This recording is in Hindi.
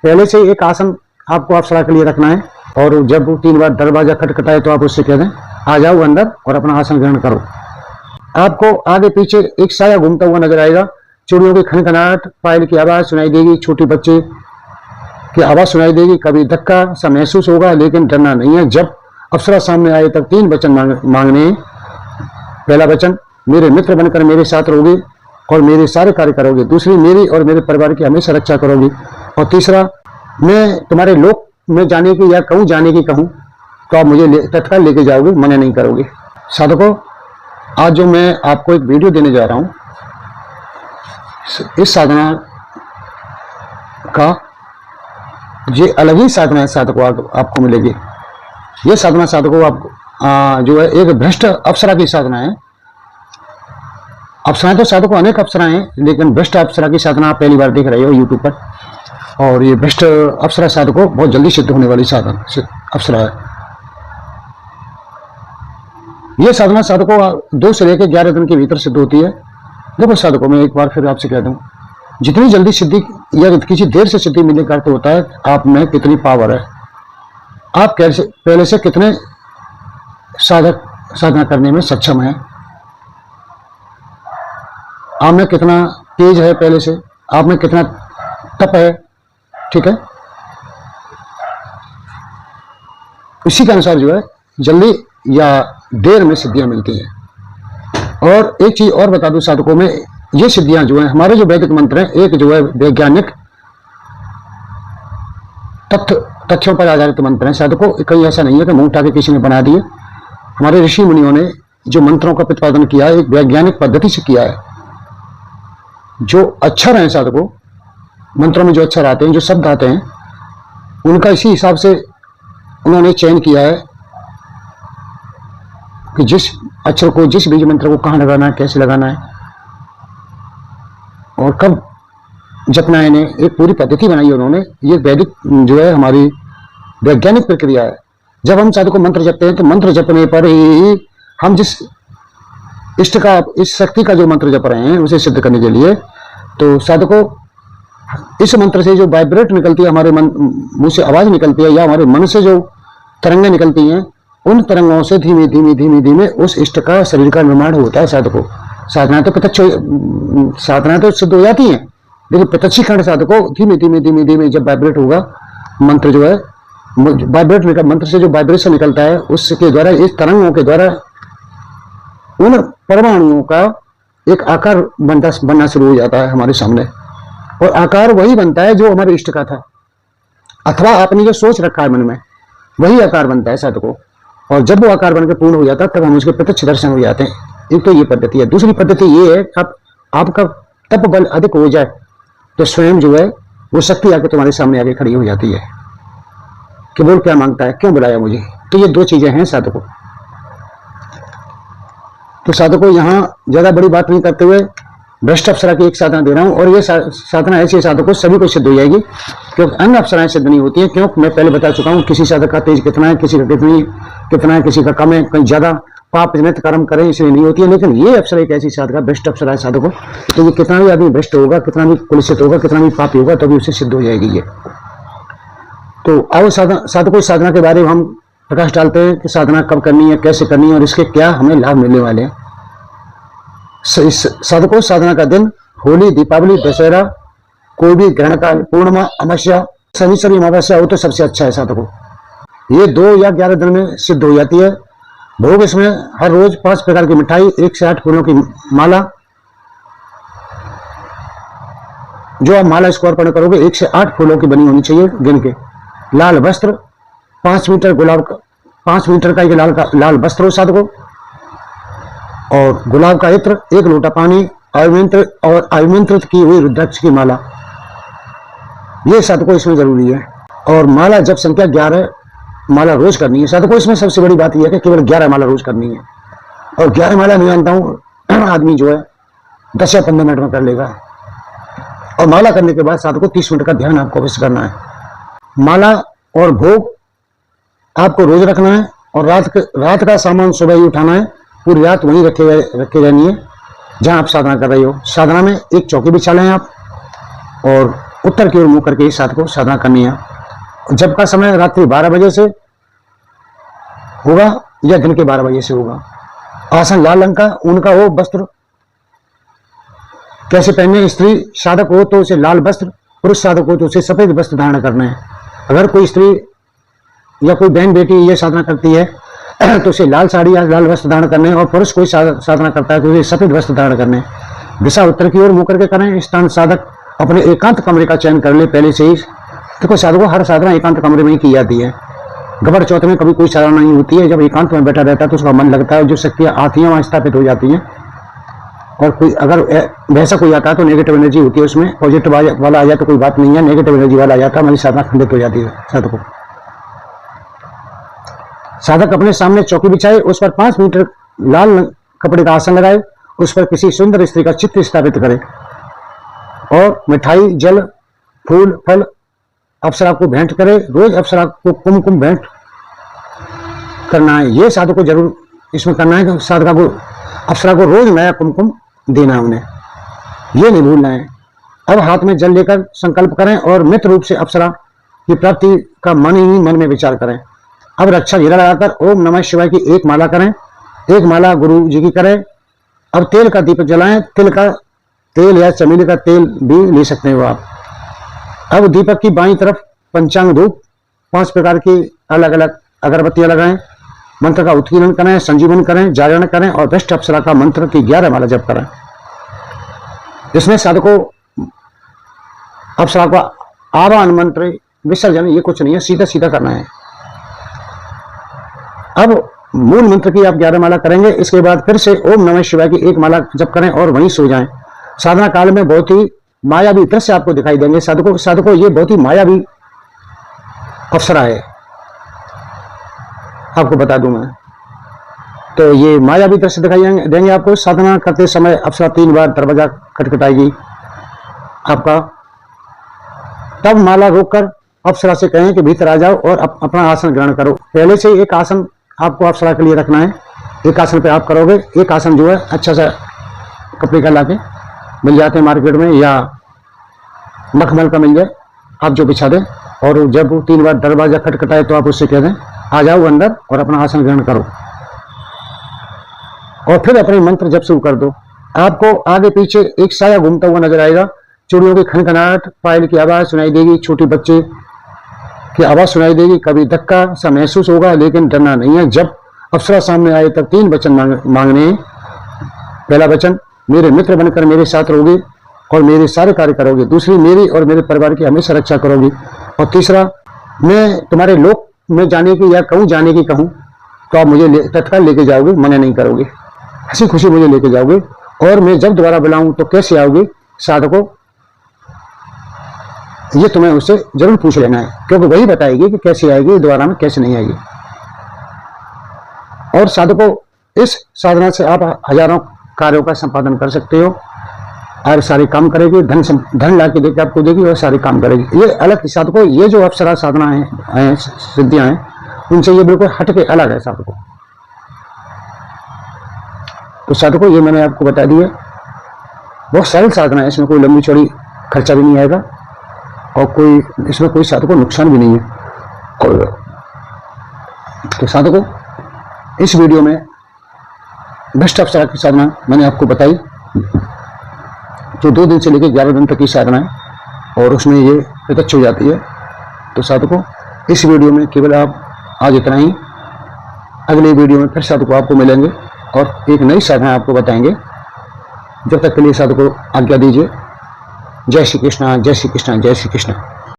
पहले से एक आसन आपको अप्सरा के लिए रखना है, और जब 3 बार दरवाजा खटखटाए तो आप उससे कह दें आ जाओ अंदर और अपना आसन ग्रहण करो। आपको आगे पीछे एक साया घूमता हुआ नजर आएगा, चिड़ियों की खनखनाहट, पायल की आवाज सुनाई देगी, छोटे बच्चे की आवाज सुनाई देगी, कभी धक्का सा महसूस होगा, लेकिन डरना नहीं है। जब अप्सरा सामने आए तब 3 वचन मांगने हैं। पहला वचन, मेरे मित्र बनकर मेरे साथ रहोगे और मेरे सारे कार्य करोगे। दूसरी, मेरी और मेरे परिवार की हमेशा रक्षा करोगी। और तीसरा, मैं तुम्हारे लोक में जाने की या कहूँ जाने की कहूँ तो आप मुझे तत्काल लेके जाओगे, मना नहीं करोगे। साधकों, आज जो मैं आपको एक वीडियो देने जा रहा हूँ, इस साधना का ये अलग ही साधना है साधकों आपको मिलेगी। ये साधना साधकों आपको जो है एक भ्रष्ट अप्सरा की साधना है। अप्सराएं तो साधकों अनेक अप्सराएं हैं, लेकिन भ्रष्ट अप्सरा की साधना आप पहली बार देख रहे हो यूट्यूब पर। और ये भ्रष्ट अप्सरा साधकों बहुत जल्दी सिद्ध होने वाली साधन अप्सरा है। ये साधना साधकों 2 से लेकर 11 दिन के भीतर सिद्ध होती है। देखो साधकों, मैं एक बार फिर आपसे कह दूं, जितनी जल्दी सिद्धि या किसी देर से सिद्धि मिलने का अर्थ होता है आप में कितनी पावर है, आप कैसे पहले से कितने साधना करने में सक्षम है, आप में कितना तेज है, पहले से आप में कितना तप है। ठीक है, इसी के अनुसार जो है जल्दी या देर में सिद्धियां मिलती हैं। और एक चीज और बता दूं साधकों में, ये सिद्धियां जो है हमारे जो वैदिक मंत्र हैं, एक जो है वैज्ञानिक तथ्यों पर आधारित मंत्र हैं साधकों। कहीं ऐसा नहीं है कि मुंह उठा के किसी ने बना दिए। हमारे ऋषि मुनियों ने जो मंत्रों का प्रतिपादन किया है एक वैज्ञानिक पद्धति से किया है। जो अक्षर हैं साधकों, मंत्रों में जो अक्षर आते हैं, जो शब्द आते हैं, उनका इसी हिसाब से उन्होंने चयन किया है कि जिस अक्षर को, जिस बीज मंत्र को कहाँ लगाना है, कैसे लगाना है और कब जपना है, इन्हें एक पूरी पद्धति बनाई है उन्होंने। ये वैदिक जो है हमारी वैज्ञानिक प्रक्रिया है। जब हम साधकों मंत्र जपते हैं तो मंत्र जपने पर ही हम जिस इष्ट का, इस शक्ति का जो मंत्र जप रहे हैं उसे सिद्ध करने के लिए, तो साधकों इस मंत्र से जो वाइब्रेट निकलती है, हमारे मुंह से आवाज निकलती है या हमारे मन से जो तरंगें निकलती हैं, उन तरंगों से धीमे धीमे धीमे धीमे उस इष्ट का शरीर का निर्माण होता है साधकों। साधना तो प्रत्यक्ष, साधना तो सिद्ध हो जाती है, लेकिन प्रत्यक्षीकरण साधकों धीमे धीमे धीमे धीमे जब वाइब्रेट होगा मंत्र जो है, वाइब्रेट मंत्र से जो वाइब्रेशन निकलता है उसके द्वारा, इस तरंगों के द्वारा उन परमाणुओं का एक आकार बनना शुरू हो जाता है हमारे सामने। और आकार वही बनता है जो हमारे इष्ट का था, अथवा आपने जो सोच रखा है मन में वही आकार बनता है साधकों। और जब वो आकार बनकर पूर्ण हो जाता है तब हम उसके प्रत्यक्ष दर्शन हो जाते हैं। एक तो ये पद्धति है। दूसरी पद्धति ये है कि आपका तप बल अधिक हो जाए तो स्वयं जो है वो शक्ति आके तुम्हारे सामने आके खड़ी हो जाती है कि बोल क्या मांगता है, क्यों बुलाया मुझे। तो ये 2 चीजें हैं साधकों। तो साधकों यहाँ ज्यादा बड़ी बात नहीं करते हुए भ्रष्ट अप्सरा की एक साधना दे रहा हूँ। और ये साधना ऐसी साधकों सभी को सिद्ध हो जाएगी, क्योंकि अन्य अप्सराएं सिद्ध नहीं होती हैं। क्योंकि मैं पहले बता चुका हूँ किसी साधक का तेज कितना है, किसी का कितना है, किसी का कम है, कहीं ज्यादा पाप निमित्त कर्म करें इसलिए नहीं होती है। लेकिन ये अप्सरा एक ऐसी साधका भ्रष्ट अप्सरा है साधकों, तो ये कितना भी आदमी भ्रष्ट होगा, कितना भी कुलसित होगा, कितना भी पापी होगा, तो भी उसे सिद्ध हो जाएगी ये। तो आओ साधकों साधना के बारे में हम प्रकाश डालते हैं कि साधना कब करनी है, कैसे करनी है और इसके क्या हमें लाभ मिलने वाले हैं। साधकों साधना का दिन होली, दीपावली, दशहरा, कोई भी ग्रहण काल, पूर्णिमा, अमावस्या, शनिश्चरी अमावस्या हो तो सबसे अच्छा है साधकों। ये 2 या 11 दिन में सिद्ध हो जाती है। भोग इसमें हर रोज 5 प्रकार की मिठाई, 1 से 8 फूलों की माला, जो आप माला इसको अर्पण करोगे 1 से 8 फूलों की बनी होनी चाहिए गिन के। लाल वस्त्र, 5 मीटर गुलाब का, 5 मीटर का एक लाल वस्त्र हो साधकों, और गुलाब का इत्र, 1 लोटा पानी, आयुमंत्रित की हुई रुद्राक्ष की माला, ये साधकों इसमें जरूरी है। और माला जब संख्या 11 माला रोज करनी है साधकों। इसमें सबसे बड़ी बात यह है कि केवल 11 माला रोज करनी है। और 11 माला नहीं जानता हूँ आदमी जो है 10 या 15 मिनट में कर लेगा। और माला करने के बाद साधकों 30 मिनट का ध्यान आपको अवश्य करना है। माला और भोग आपको रोज रखना है, और रात का सामान सुबह ही उठाना है। पूरी रात वहीं रखे रहनी है जहां आप साधना कर रहे हो। साधना में एक चौकी बिछा लें आप, और उत्तर की ओर मुंह करके इस साधक को साधना करनी है। जब का समय रात्रि 12 बजे से होगा या दिन के 12 बजे से होगा। आसन लाल रंग का, उनका हो वस्त्र कैसे पहनने, स्त्री साधक हो तो उसे लाल वस्त्र, पुरुष साधक हो तो उसे सफेद वस्त्र धारण करना है। अगर कोई स्त्री या कोई बहन बेटी ये साधना करती है तो उसे लाल साड़ी या लाल वस्त्र धारण करने, और पुरुष कोई साधना करता है तो उसे सफेद वस्त्र धारण करने। दिशा उत्तर की ओर मुंह करके करें। इस स्थान साधक अपने एकांत कमरे का चयन कर ले पहले से ही। देखो साधकों, हर साधना एकांत कमरे में ही की जाती है। गबर चौथ में कभी कोई साधना नहीं होती है। जब एकांत में बैठा रहता है तो उसका मन लगता है, जो शक्तियां आती हैं वहां स्थापित हो जाती हैं। और कोई अगर वैसा कोई आता है तो नेगेटिव एनर्जी होती है उसमें, पॉजिटिव वाला आ जाए तो कोई बात नहीं है, नेगेटिव एनर्जी वाला आ जाता है, हमारी साधना खंडित हो जाती है। साधकों, साधक अपने सामने चौकी बिछाए, उस पर 5 मीटर लाल कपड़े का आसन लगाए, उस पर किसी सुंदर स्त्री का चित्र स्थापित करे और मिठाई, जल, फूल, फल अप्सरा को भेंट करे। रोज अप्सरा को कुमकुम भेंट करना है। ये साधक को जरूर इसमें करना है कि साधका को अप्सरा को रोज नया कुमकुम देना है उन्हें, ये नहीं भूलना है। अब हाथ में जल लेकर संकल्प करें और मित्र रूप से अप्सरा की प्राप्ति का मन ही मन में विचार करें। अब रक्षा घेरा लगाकर ओम नमः शिवाय की 1 माला करें। 1 माला गुरु जी की करें। अब तेल का दीपक जलाएं। तिल का तेल या चमेली का तेल भी ले सकते हो आप। अब दीपक की बाईं तरफ पंचांग धूप 5 प्रकार की अलग अलग अगरबत्तियां लगाएं। मंत्र का उत्कीर्णन करें, संजीवन करें, जागरण करें और बेस्ट अप्सरा का मंत्र की 11 माला जप करें। इसमें साधकों अप्सरा का आवाहन मंत्र विसर्जन ये कुछ नहीं है, सीधा सीधा करना है। अब मूल मंत्र की आप 11 माला करेंगे। इसके बाद फिर से ओम नमः शिवाय की 1 माला जप करें और वहीं सो जाएं। साधना काल में बहुत ही मायावी दृश्य आपको दिखाई देंगे। साधकों ये बहुत ही मायावी अप्सरा है, आपको बता दूं मैं। तो ये मायावी दृश्य दिखाई देंगे आपको। साधना करते समय अप्सरा 3 बार दरवाजा खटखटाएगी आपका। तब माला रोककर अप्सरा से कहें कि भीतर आ जाओ और अपना आसन ग्रहण करो। पहले से एक आसन आपको अप्सरा के लिए रखना है। एक आसन पे आप करोगे। एक आसन जो है अच्छा सा कपड़े का लाके मिल जाते हैं मार्केट में, या मखमल का मिल जाए, आप जो बिछा दें। और जब 3 बार दरवाजा खटखटाए तो आप उससे कह दें आ जाओ अंदर और अपना आसन ग्रहण करो। और फिर अपने मंत्र जप शुरू कर दो। आपको आगे पीछे एक साया घूमता हुआ नजर आएगा। चूड़ियों की खनखनाहट, पायल की आवाज सुनाई देगी, छोटे बच्चे की आवाज सुनाई देगी। कभी धक्का सा महसूस होगा, लेकिन डरना नहीं है। जब अप्सरा सामने आए तब 3 वचन मांगने हैं। पहला वचन, मेरे मित्र बनकर मेरे साथ रहोगे और मेरे सारे कार्य करोगे। दूसरी, मेरी और मेरे परिवार की हमेशा रक्षा करोगी। और तीसरा, मैं तुम्हारे लोक में जाने की या कहूँ जाने की कहूँ तो आप मुझे तत्काल लेके जाओगे, मना नहीं करोगे, हंसी खुशी मुझे लेके जाओगे। और मैं जब दोबारा बुलाऊं तो कैसे आओगे। साधकों, ये तुम्हें उससे जरूर पूछ लेना है, क्योंकि वही बताएगी कि कैसे आएगी दोबारा में, कैसे नहीं आएगी। और साधकों, इस साधना से आप हजारों कार्यों का संपादन कर सकते हो और सारे काम करेगी। धन ला के देकर आपको देगी और सारे काम करेगी। ये अलग साधकों, ये जो अप्सरा साधना है सिद्धियां हैं, उनसे ये बिल्कुल हट के अलग है साधकों। तो साधकों, ये मैंने आपको बता दिया। बहुत सरल साधना है, इसमें कोई लंबी चौड़ी खर्चा भी नहीं आएगा और कोई इसमें कोई साधकों नुकसान भी नहीं है। तो साधकों, इस वीडियो में बेस्ट अप्सरा की साधना मैंने आपको बताई, जो 2 दिन से लेकर 11 दिन तक की साधना है और उसमें ये प्रत्यक्ष हो जाती है। तो साधकों, इस वीडियो में केवल आप आज इतना ही। अगले वीडियो में फिर साधकों आपको मिलेंगे और एक नई साधना आपको बताएंगे। जब तक के लिए साधकों आज्ञा दीजिए। जय श्री कृष्णा, जय श्री कृष्णा, जय श्री कृष्णा।